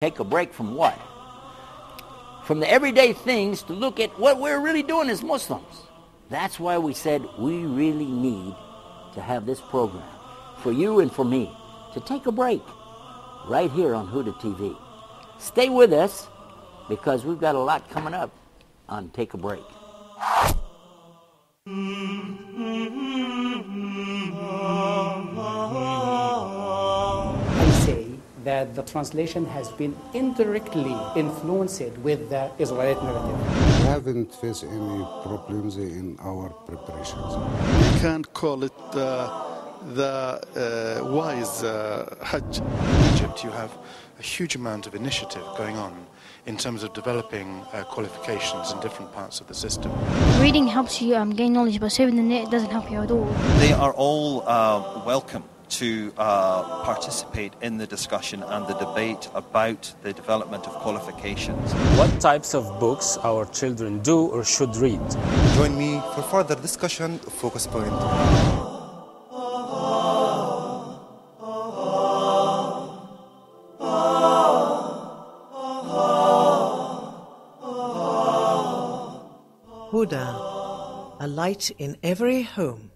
Take a break from what? From the everyday things to look at what we're really doing as Muslims. That's why we said we really need to have this program for you and for me to take a break right here on Huda TV. Stay with us because we've got a lot coming up on Take a Break. I say that the translation has been indirectly influenced with the Israelite narrative. We haven't faced any problems in our preparations. You can't call it the wise Hajj. In Egypt, you have a huge amount of initiative going on in terms of developing qualifications in different parts of the system. Reading helps you gain knowledge, but saving the net doesn't help you at all. They are all welcome to participate in the discussion and the debate about the development of qualifications. What types of books our children do or should read? Join me for further discussion of Focus Point. Huda, a light in every home.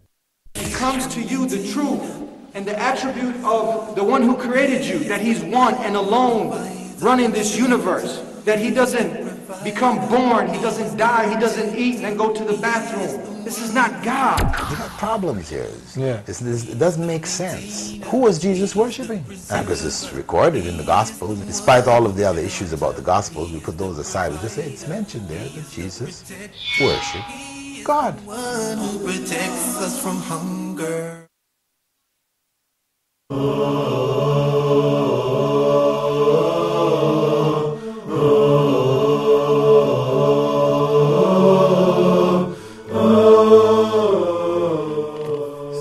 Comes to you the truth and the attribute of the one who created you, that he's one and alone running this universe, that he doesn't become born, he doesn't die, he doesn't eat and then go to the bathroom. This is not God. We have problems here. It doesn't make sense. Who was Jesus worshiping? Because it's recorded in the Gospels. Despite all of the other issues about the Gospels, we put those aside. We just say it's mentioned there that Jesus worshiped God. One who protects us from hunger.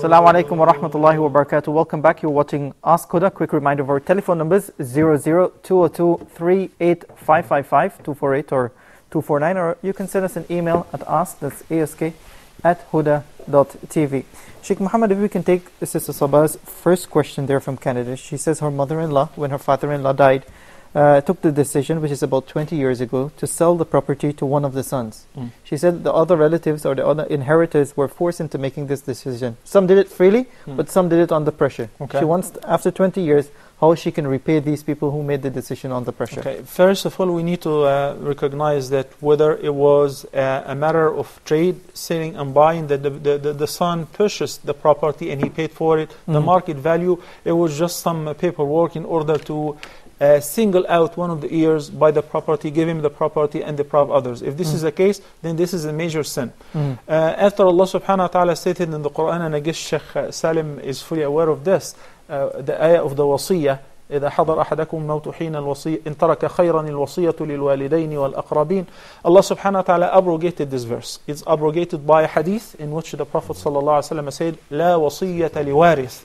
Assalamu alaikum wa rahmatullahi wa barakatuh. Welcome back. You're watching Ask Huda. Quick reminder of our telephone numbers 00-202-38555 248 or 249, or you can send us an email at ask, that's ask, @huda.tv. Sheikh Muhammad, if we can take Sister Saba's first question there from Canada. She says her mother-in-law, when her father-in-law died, took the decision, which is about 20 years ago, to sell the property to one of the sons. She said the other relatives or the other inheritors were forced into making this decision. Some did it freely, but some did it under pressure. She wants, after 20 years, how she can repay these people who made the decision under pressure. Okay, first of all, we need to recognize that whether it was a matter of trade, selling and buying, that the son purchased the property and he paid for it, the market value, it was just some paperwork in order to single out one of the heirs, buy the property, give him the property and deprive others. If this is the case, then this is a major sin. After Allah subhanahu wa ta'ala stated in the Quran, and I guess Sheikh Salim is fully aware of this, the ayah of the wasiyah, إذا حضر أحدكم الموت حين الوصية إن ترك خيرا الوصية للوالدين والأقربين. Allah subhanahu wa ta'ala abrogated this verse. It's abrogated by a hadith in which the Prophet sallallahu alaihi wasallam said, لا وصية لوارث.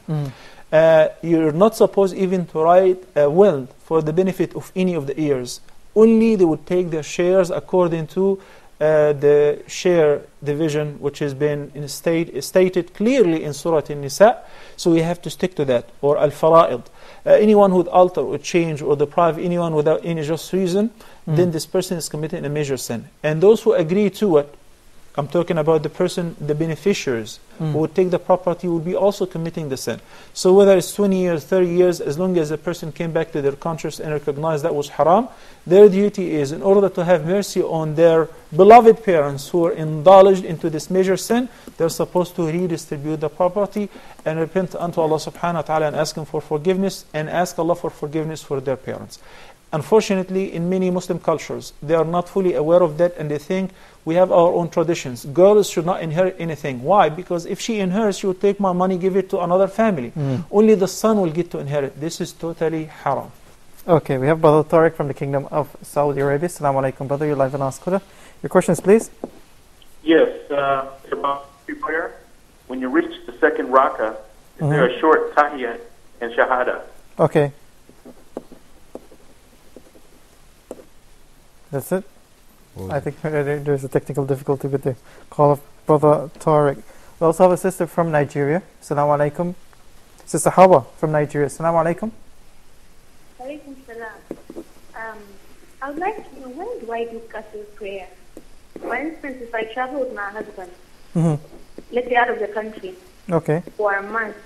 You're not supposed even to write a will for the benefit of any of the heirs. Only they would take their shares according to the share division, which has been stated clearly in Surah An-Nisa. So we have to stick to that. Or Al-Fara'id. Anyone who would alter or change or deprive anyone without any just reason, then this person is committing a major sin. And those who agree to it, I'm talking about the person, the beneficiaries who would take the property would be also committing the sin. So whether it's 20 years, 30 years, as long as the person came back to their conscience and recognized that was haram, their duty is, in order to have mercy on their beloved parents who are indulged into this major sin, they're supposed to redistribute the property and repent unto Allah subhanahu wa ta'ala and ask Him for forgiveness and ask Allah for forgiveness for their parents. Unfortunately, in many Muslim cultures, they are not fully aware of that and they think we have our own traditions. Girls should not inherit anything. Why? Because if she inherits, she will take my money, give it to another family. Only the son will get to inherit. This is totally haram. Okay, we have Brother Tariq from the Kingdom of Saudi Arabia. Assalamu alaikum, brother. You're live on Ask Huda. Your questions, please. Yes, about prayer. When you reach the second rakah, is there a short tahiyyat and shahada? Okay. That's it? I think there's a technical difficulty with the call of Brother Tariq. We also have a sister from Nigeria. Assalamu alaikum. Sister Hawa from Nigeria. Assalamu alaikum. Alaikum salam. I would like to know, when do I do qasr prayer? For instance, if I travel with my husband, let's say out of the country, for a month,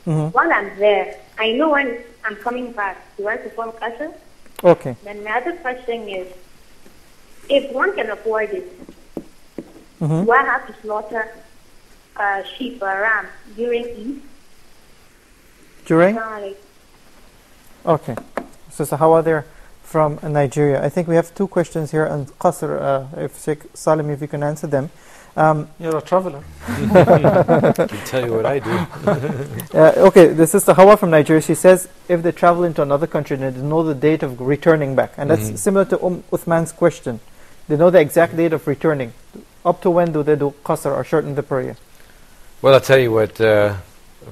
while I'm there, I know when I'm coming back, do I perform qasr? Okay. Then my other question is, if one can afford it, do I have to slaughter a sheep or a ram during Eid? During? Sorry. Okay. So how are there from Nigeria? I think we have two questions here on qasr. If Sheikh Salim, if you can answer them. You're a traveler. I can tell you what I do. Okay, this is the Hawa from Nigeria. She says if they travel into another country and they know the date of returning back, and that's similar to Uthman's question. They know the exact date of returning. Up to when do they do qasr or shorten the prayer? Well, I'll tell you what.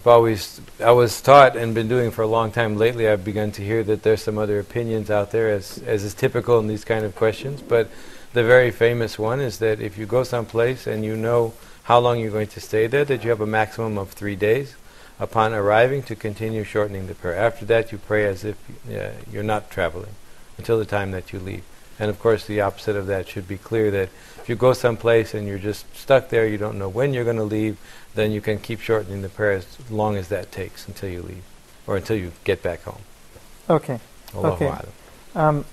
I was taught and been doing for a long time. Lately, I've begun to hear that there's some other opinions out there, as is typical in these kind of questions. But the very famous one is that if you go someplace and you know how long you're going to stay there, that you have a maximum of 3 days upon arriving to continue shortening the prayer. After that, you pray as if you're not traveling until the time that you leave. And of course, the opposite of that should be clear, that if you go someplace and you're just stuck there, you don't know when you're going to leave, then you can keep shortening the prayer as long as that takes until you leave, or until you get back home. Okay. Allahu A'lam.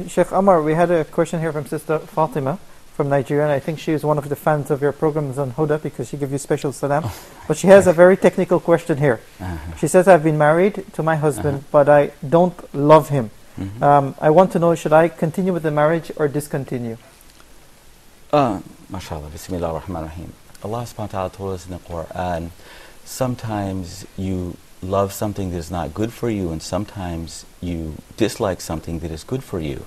Sheikh Amar, we had a question here from Sister Fatima from Nigeria, and I think she is one of the fans of your programs on Huda because she gives you special salam. But she has a very technical question here. She says, I've been married to my husband, but I don't love him. I want to know, should I continue with the marriage or discontinue? MashaAllah, Bismillah ar-Rahman ar-Rahim. Allah subhanahu wa ta'ala told us in the Quran, sometimes you love something that is not good for you, and sometimes you dislike something that is good for you.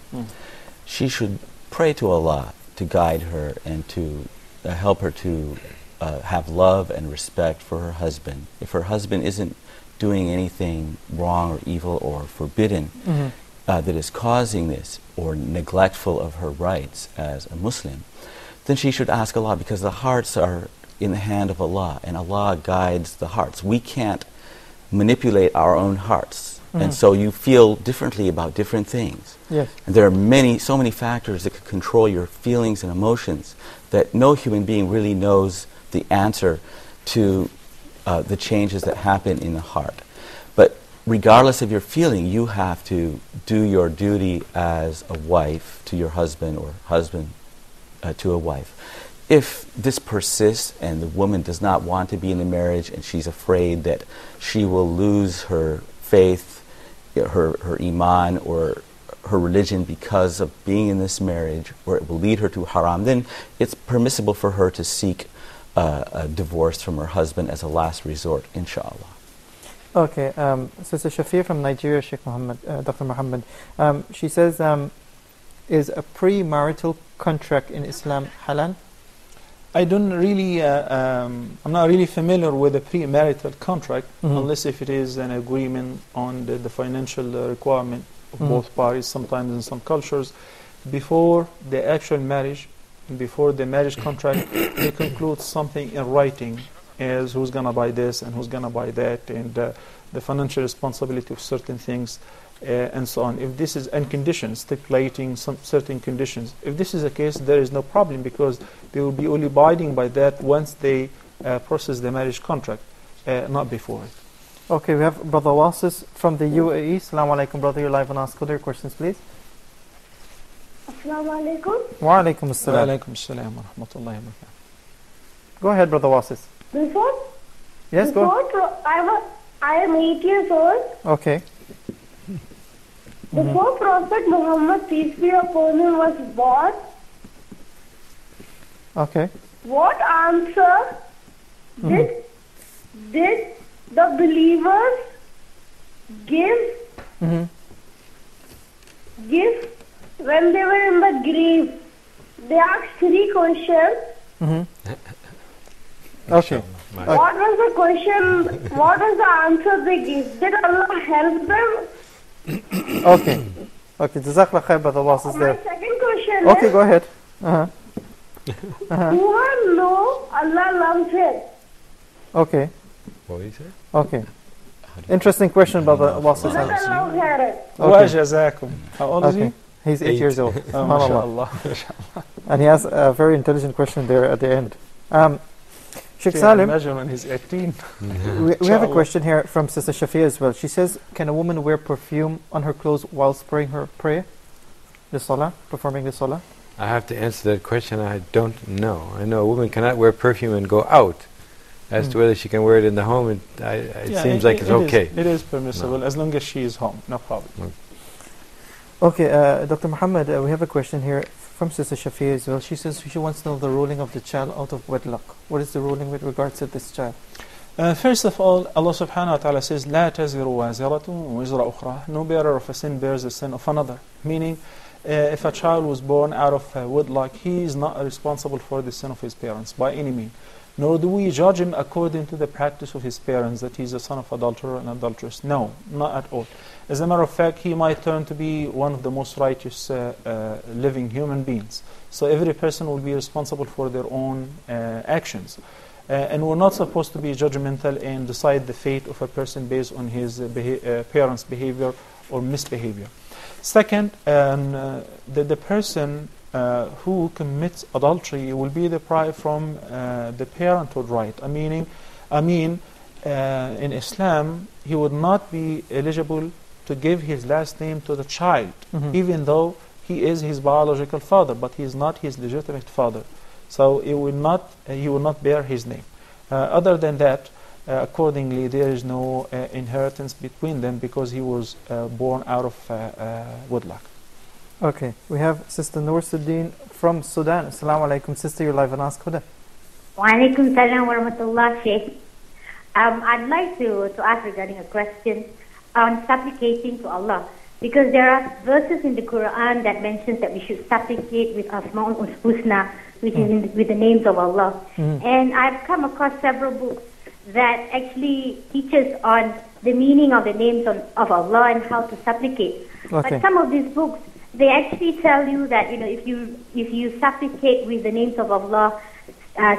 She should pray to Allah to guide her and to help her to have love and respect for her husband. If her husband isn't doing anything wrong or evil or forbidden that is causing this, or neglectful of her rights as a Muslim, then she should ask Allah, because the hearts are in the hand of Allah, and Allah guides the hearts. We can't manipulate our own hearts, and so you feel differently about different things. Yes. And there are so many factors that could control your feelings and emotions that no human being really knows the answer to the changes that happen in the heart. But regardless of your feeling, you have to do your duty as a wife to your husband, or husband to a wife. If this persists and the woman does not want to be in the marriage, and she's afraid that she will lose her faith, her iman, or her religion because of being in this marriage, or it will lead her to haram, then it's permissible for her to seek a divorce from her husband as a last resort, inshallah. Okay, Sister Shafir from Nigeria, Sheikh Muhammad, Dr. Muhammad, she says, is a premarital contract in Islam halal? I don't really, I'm not really familiar with a premarital contract, unless if it is an agreement on the financial requirement of both parties. Sometimes in some cultures, before the actual marriage, before the marriage contract, they conclude something in writing, as who's going to buy this and who's going to buy that, and the financial responsibility of certain things, and so on. If this is and conditions, stipulating some certain conditions, if this is the case, there is no problem, because they will be only abiding by that once they process the marriage contract, not before it. Okay, we have Brother Wasis from the UAE. Assalamu alaikum, brother. You're live on Ask Huda. Questions, please. Assalamu alaikum. Wa alaikum assalam. Wa alaikum assalam wa rahmatullahi wa barakatuh. Go ahead, Brother Wasis. Yes, go ahead. I am 8 years old. Okay. Before Prophet Muhammad, peace be upon him, was born, okay, what answer did the believers give when they were in the grave? They asked 3 questions. Okay. What was the question? What was the answer they gave? Did Allah help them? Okay. Okay, Jazakallah khair, Brother Wasis there. My second question Okay, is, go ahead. do I know Allah loves him? Okay. What did you say? Okay. Interesting question, Brother Wasil. How old is he? He's 8 years old. MashaAllah. And he has a very intelligent question there at the end. Sheikh Salim, imagine when he's 18. we have a question here from Sister Shafia as well. She says, can a woman wear perfume on her clothes while praying her prayer? The salah, performing the salah? I have to answer that question. I don't know. I know a woman cannot wear perfume and go out. As to whether she can wear it in the home, it seems like it's okay. It is permissible as long as she is home. No problem. Okay, Dr. Muhammad, we have a question here from Sister Shafia as well. She says she wants to know the ruling of the child out of wedlock. What is the ruling with regards to this child? First of all, Allah subhanahu wa ta'ala says, لا تزر وازرة وزر أخرى. No bearer of a sin bears the sin of another. Meaning, if a child was born out of wedlock, he is not responsible for the sin of his parents by any means. Nor do we judge him according to the practice of his parents, that he is a son of adulterer and adulteress. No, not at all. As a matter of fact, he might turn to be one of the most righteous living human beings. So every person will be responsible for their own actions. And we're not supposed to be judgmental and decide the fate of a person based on his parents' behavior or misbehavior. Second, the person who commits adultery will be deprived from the parenthood right. I mean, in Islam, he would not be eligible to give his last name to the child, even though he is his biological father, but he is not his legitimate father. So he will not bear his name. Other than that, accordingly, there is no inheritance between them because he was born out of wedlock. Okay, we have Sister Noor Suddin from Sudan. Assalamu alaikum, sister, you're live on Ask Huda. Wa alaikum salam wa rahmatullah, Sheikh. I'd like to ask regarding a question on supplicating to Allah. Because there are verses in the Quran that mentions that we should supplicate with Asma'ul Husna, which is with the names of Allah. And I've come across several books that actually teaches on the meaning of the names of Allah and how to supplicate. Okay. But some of these books, they actually tell you that, if you supplicate with the names of Allah,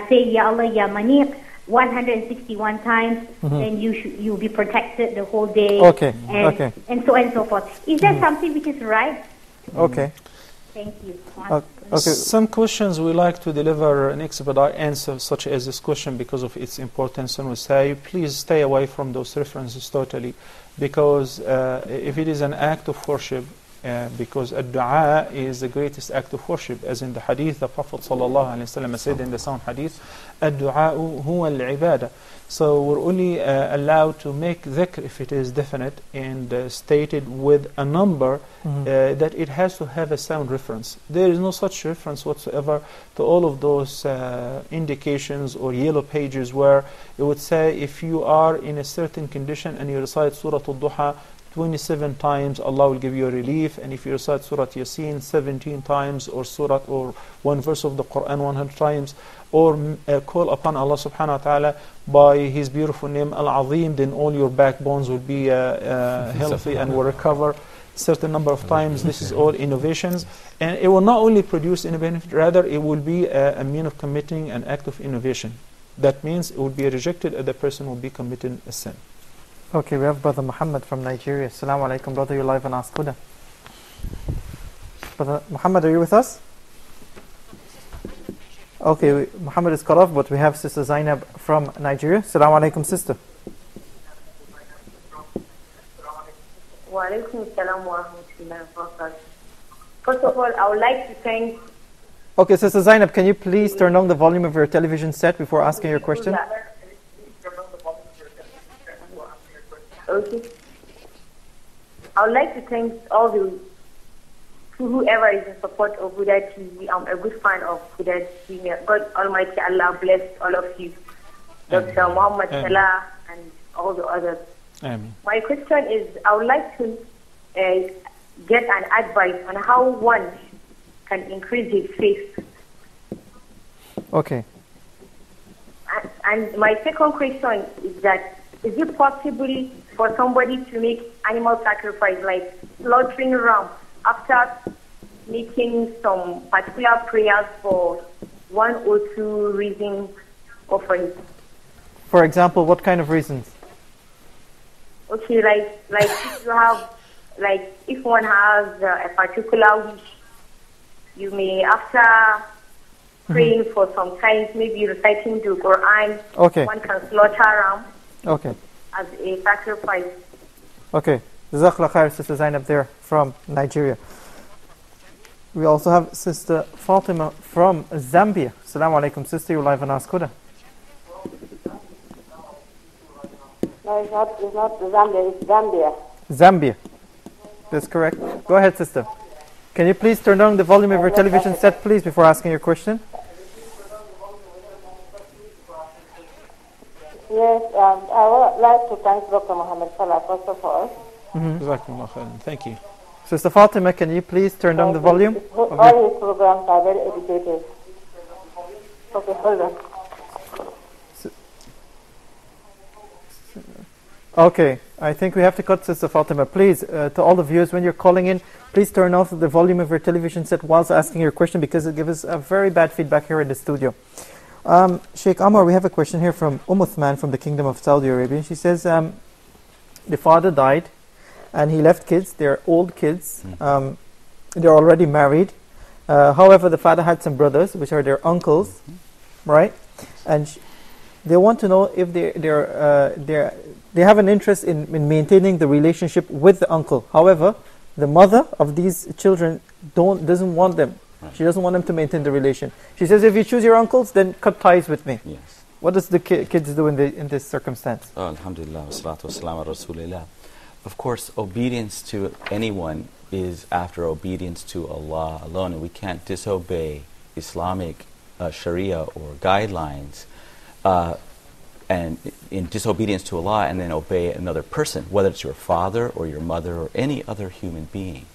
say Ya Allah Ya Maniq 161 times, then you'll be protected the whole day. Okay. And so on and so forth. Is that something which is right? Okay. Thank you. Okay. Some questions we like to deliver an expedite answer, such as this question, because of its importance, and we say, please stay away from those references totally, because if it is an act of worship, because ad-du'a is the greatest act of worship, as in the hadith, the Prophet ﷺ said in the sound hadith, ad-du'a huwa al-ibadah. So we're only allowed to make dhikr if it is definite and stated with a number that it has to have a sound reference. There is no such reference whatsoever to all of those indications or yellow pages where it would say if you are in a certain condition and you recite Surah Al-Duha 27 times, Allah will give you a relief, and if you recite Surah Yasin 17 times, or one verse of the Quran 100 times, or call upon Allah subhanahu wa ta'ala by His beautiful name Al-Azim, then all your backbones will be healthy and will recover certain number of times. This is all innovations, and it will not only produce any benefit, rather it will be a mean of committing an act of innovation. That means it will be rejected and the person will be committing a sin. Okay, we have Brother Muhammad from Nigeria. Assalamu alaikum, brother, you're live on Ask Huda. Brother Muhammad, are you with us? Okay, Muhammad is cut off, but we have Sister Zainab from Nigeria. Assalamu alaikum, sister. Wa alaikum salam wa rahmatullahi wa barakatuh. First of all, I would like to thank... Okay, Sister Zainab, can you please turn down the volume of your television set before asking your question? Okay. I would like to thank whoever is in support of Huda TV. I'm a good fan of Huda TV. God Almighty Allah bless all of you. Dr. Mohamed Salah and all the others. Amen. My question is, I would like to get an advice on how one can increase his faith. Okay. And my second question is that, is it possible for somebody to make animal sacrifice, like slaughtering ram, after making some particular prayers for one or two reasons offerings? For example, what kind of reasons? Okay, like if you have, like if one has a particular wish, you may after praying for some time, maybe reciting the Quran. Okay. One can slaughter ram. Okay. As a sacrifice. Okay. Jazakallah khair, Sister Zainab there from Nigeria. We also have Sister Fatima from Zambia. Assalamu alaikum, sister. You're live on Ask Huda. No, it's not Zambia, it's Gambia. Zambia. That's correct. Go ahead, sister. Can you please turn down the volume of your television set, please, before asking your question? Yes, I would like to thank Dr. Mohamed Salah, first of all. Thank you. Sister Fatima, can you please turn down the volume? All his programs are very educated. Okay, hold on. Okay, I think we have to cut Sister Fatima. Please, to all the viewers, when you're calling in, please turn off the volume of your television set whilst asking your question, because it gives us a very bad feedback here in the studio. Sheikh Amar, we have a question here from Uthman from the Kingdom of Saudi Arabia. She says, the father died and he left kids. They're old kids. They're already married. However, the father had some brothers, which are their uncles, right? And they want to know if they have an interest in maintaining the relationship with the uncle. However, the mother of these children doesn't want them. She doesn't want them to maintain the relation. She says, if you choose your uncles, then cut ties with me. Yes. What does the kids do in this circumstance? Oh, alhamdulillah, wassalatu wassalamu ala rasulillah. Of course, obedience to anyone is after obedience to Allah alone, and we can't disobey Islamic Sharia or guidelines and in disobedience to Allah and then obey another person, whether it's your father or your mother or any other human being.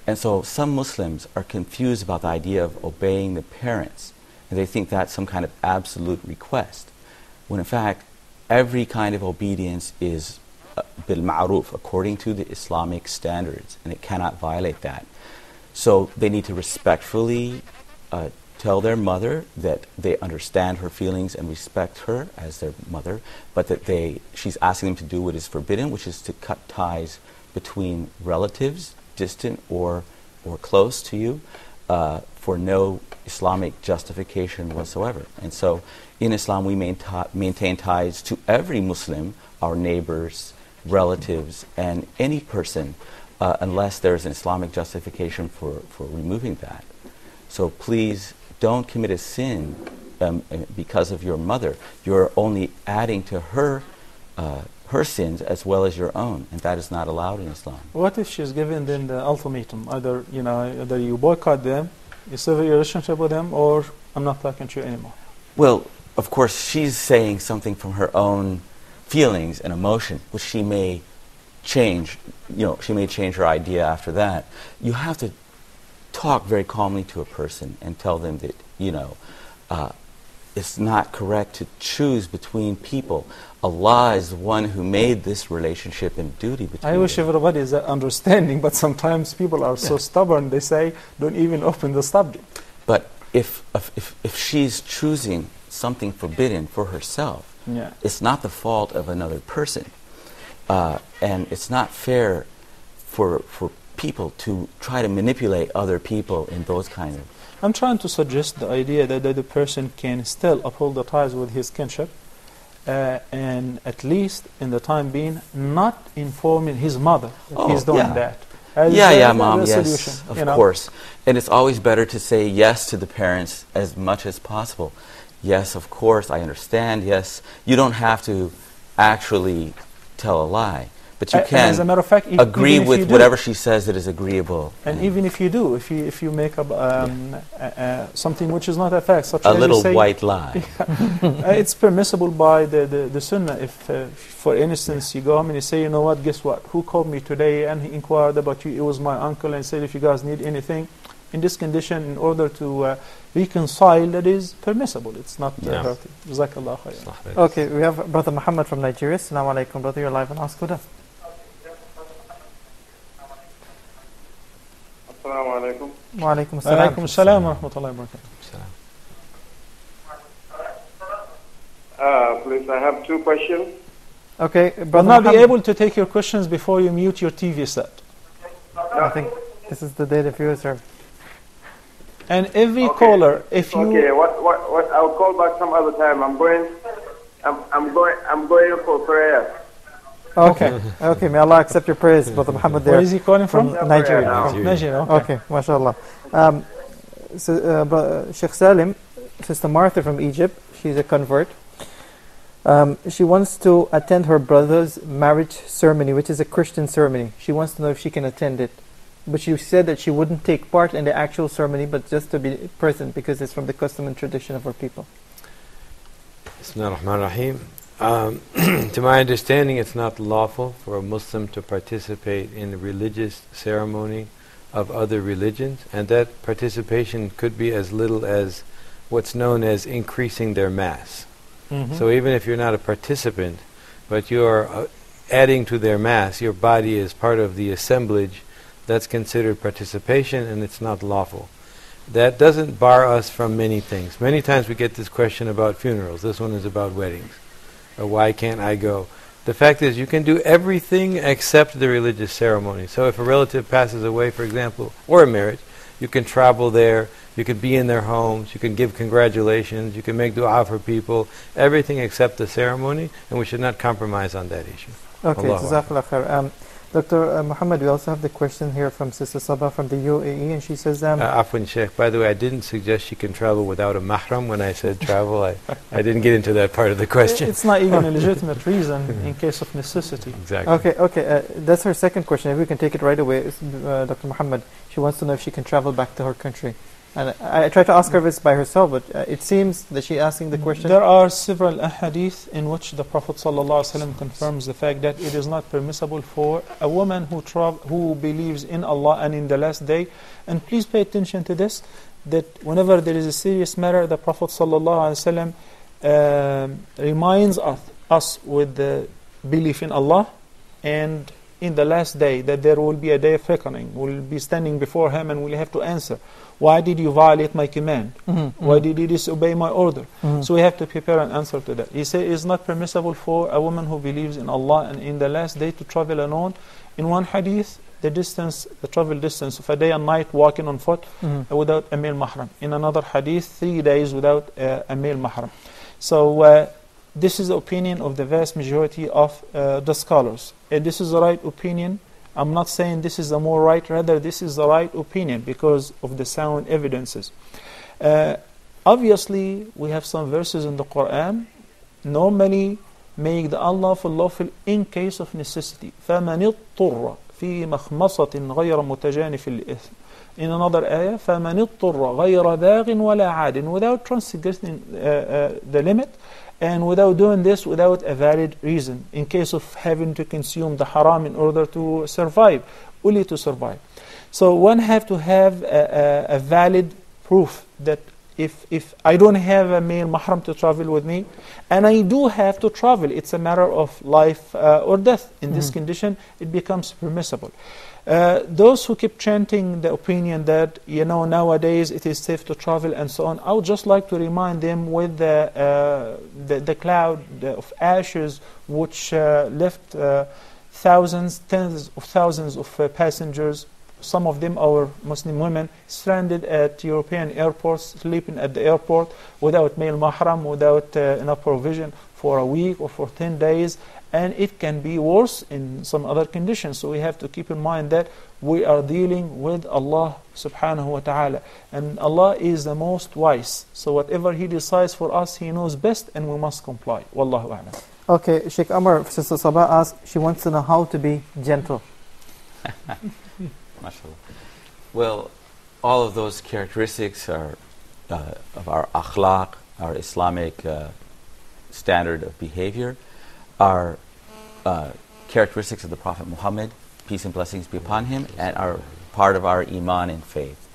And so some Muslims are confused about the idea of obeying the parents, and they think that's some kind of absolute request, when in fact every kind of obedience is bil ma'ruf, according to the Islamic standards, and it cannot violate that. So they need to respectfully tell their mother that they understand her feelings and respect her as their mother, but that she's asking them to do what is forbidden, which is to cut ties between relatives, distant or close to you, for no Islamic justification whatsoever. And so in Islam we maintain ties to every Muslim, our neighbors, relatives, and any person, unless there's an Islamic justification for removing that. So please don't commit a sin because of your mother. You're only adding to her sins as well as your own, and that is not allowed in Islam. What if she's given them the ultimatum? Either you boycott them, you sever your relationship with them, or I'm not talking to you anymore. Well, of course, she's saying something from her own feelings and emotion, which she may change. She may change her idea after that. You have to talk very calmly to a person and tell them that it's not correct to choose between people. Allah is the one who made this relationship and duty between I wish everybody is understanding, but sometimes people are so stubborn, they say, don't even open the subject. But if she's choosing something forbidden for herself, it's not the fault of another person. And it's not fair for people to try to manipulate other people in those kind of... I'm trying to suggest the idea that the person can still uphold the ties with his kinship, and at least in the time being not informing his mother that he's doing that. Mom, yes, of course. And it's always better to say yes to the parents as much as possible. Yes, of course, I understand, yes. You don't have to actually tell a lie, but you can, as a matter of fact, agree with whatever she says that is agreeable. And even if you do, if you make up something which is not a fact, such a as little you say, white lie, it's permissible by the Sunnah. If, for instance, you go home and you say, you know what, guess what? Who called me today and he inquired about you? It was my uncle, and said, if you guys need anything in this condition, in order to reconcile, that is permissible. It's not healthy. Jazakallah khair. Okay, we have Brother Muhammad from Nigeria. Assalamu alaikum, brother. You're live on Ask Huda. Assalamu alaikum. Wa alaikum assalam. Wa alaikum assalam wa rahmatullahi wa barakatuh. Please, I have two questions. Okay, Will not be able to take your questions before you mute your TV set. I think this is the day the viewers are. And every caller, if you okay, what I'll call back some other time. I'm going for prayer. Okay, okay. May Allah accept your prayers, Brother Muhammad. There. Where is he calling from? Nigeria. Nigeria. Okay, mashallah. Sheikh Salim, Sister Martha from Egypt. She's a convert. She wants to attend her brother's marriage ceremony, which is a Christian ceremony. She wants to know if she can attend it. But she said that she wouldn't take part in the actual ceremony, but just to be present because it's from the custom and tradition of her people. Bismillah ar-Rahman ar-Rahim. To my understanding, it's not lawful for a Muslim to participate in the religious ceremony of other religions, and that participation could be as little as what's known as increasing their mass. So even if you're not a participant, but you're adding to their mass, your body is part of the assemblage, that's considered participation, and it's not lawful. That doesn't bar us from many things. Many times we get this question about funerals. This one is about weddings. Or why can't I go? The fact is, you can do everything except the religious ceremony. So if a relative passes away, for example, or a marriage, you can travel there, you can be in their homes, you can give congratulations, you can make dua for people, everything except the ceremony, and we should not compromise on that issue. Okay, Jazakallah khair. Dr. Muhammad, we also have the question here from Sister Sabah from the UAE, and she says... Afwan Sheikh, by the way, I didn't suggest she can travel without a mahram when I said travel. I didn't get into that part of the question. It's not even a legitimate reason in case of necessity. Exactly. Okay. That's her second question. If we can take it right away, Dr. Muhammad, she wants to know if she can travel back to her country. And I tried to ask her if it's by herself, but it seems that she's asking the question. There are several ahadith in which the Prophet ﷺ confirms the fact that it is not permissible for a woman who believes in Allah and in the last day. And please pay attention to this, that whenever there is a serious matter, the Prophet ﷺ reminds us with the belief in Allah and in the last day, that there will be a day of reckoning. We'll be standing before Him and we'll have to answer. Why did you violate my command? Why did you disobey my order? So we have to prepare an answer to that. He said it's not permissible for a woman who believes in Allah and in the last day to travel alone. In one hadith, the travel distance of a day and night walking on foot without a male mahram. In another hadith, 3 days without a male mahram. So this is the opinion of the vast majority of the scholars. And this is the right opinion. I'm not saying this is the more right, rather this is the right opinion because of the sound evidences. Obviously, we have some verses in the Quran normally make the unlawful lawful in case of necessity. فَمَنِ اضْطُرَّ فِي مَخْمَصَةٍ غَيْرَ مُتَجَانِفٍ لِإِثْمٍ. In another ayah, فَمَنِ اضْطُرَّ غَيْرَ بَاغٍ وَلَا عَادٍ, without transgressing the limit, and without doing this without a valid reason, in case of having to consume the haram in order to survive, only to survive. So one have to have a valid proof that if I don't have a male mahram to travel with me, and I do have to travel, it's a matter of life or death. In this condition, it becomes permissible. Those who keep chanting the opinion that, nowadays it is safe to travel and so on, I would just like to remind them with the cloud of ashes which left thousands, tens of thousands of passengers, some of them our Muslim women, stranded at European airports, sleeping at the airport without male mahram, without enough provision for a week or for 10 days. And it can be worse in some other conditions. So we have to keep in mind that we are dealing with Allah subhanahu wa ta'ala. And Allah is the most wise. So whatever He decides for us, He knows best, and we must comply. Wallahu a'lam. Okay, Sheikh Amar, Sister Sabah asked, she wants to know how to be gentle. MashaAllah. Well, all of those characteristics are of our akhlaq, our Islamic standard of behavior, are characteristics of the Prophet Muhammad, peace and blessings be upon him, and are part of our iman and faith.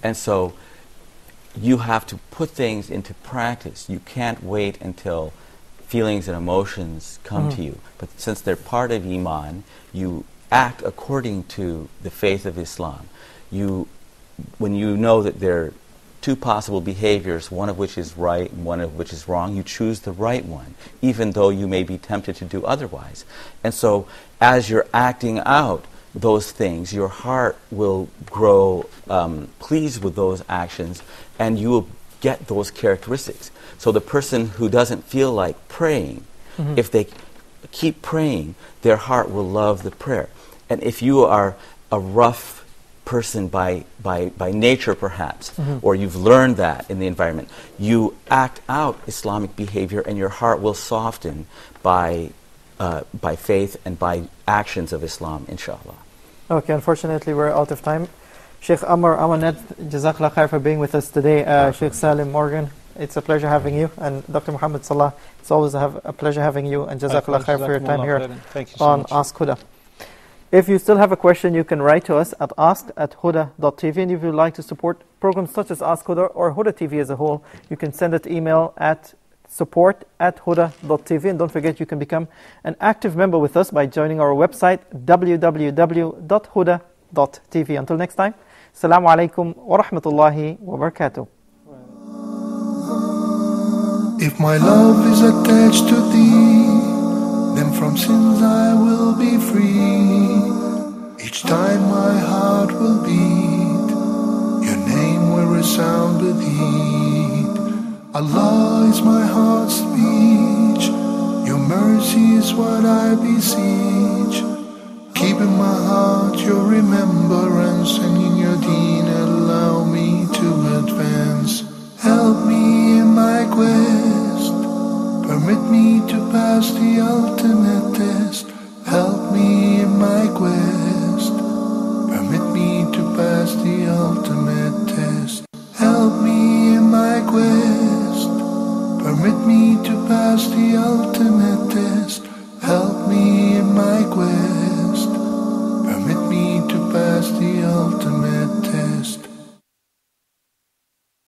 And so you have to put things into practice. You can't wait until feelings and emotions come to you. But since they're part of iman, you act according to the faith of Islam. When you know that they're two possible behaviors, one of which is right and one of which is wrong, you choose the right one, even though you may be tempted to do otherwise. And so as you're acting out those things, your heart will grow pleased with those actions, and you will get those characteristics. So the person who doesn't feel like praying, if they keep praying, their heart will love the prayer. And if you are a rough person by nature perhaps, or you've learned that in the environment, you act out Islamic behavior and your heart will soften by faith and by actions of Islam, inshallah. Okay, unfortunately we're out of time. Sheikh Amr Amanet, Jazakallah khair for being with us today. Sheikh Salim Morgan, it's a pleasure having you. And Dr. Mohamed Salah, it's always a pleasure having you. And Jazakallah khair for your time here on Ask Huda. If you still have a question, you can write to us at ask@huda.tv. And if you'd like to support programs such as Ask Huda or Huda TV as a whole, you can send an email at support@huda.tv. And don't forget, you can become an active member with us by joining our website, www.huda.tv. Until next time, Assalamu alaikum wa rahmatullahi wa barakatuh. If my love is attached to thee, then from sins I will be free. Each time my heart will beat, your name will resound with heat. Allah is my heart's speech, your mercy is what I beseech. Keep in my heart your remembrance, and in your deen allow me to advance. Help me in my quest, permit me to pass the ultimate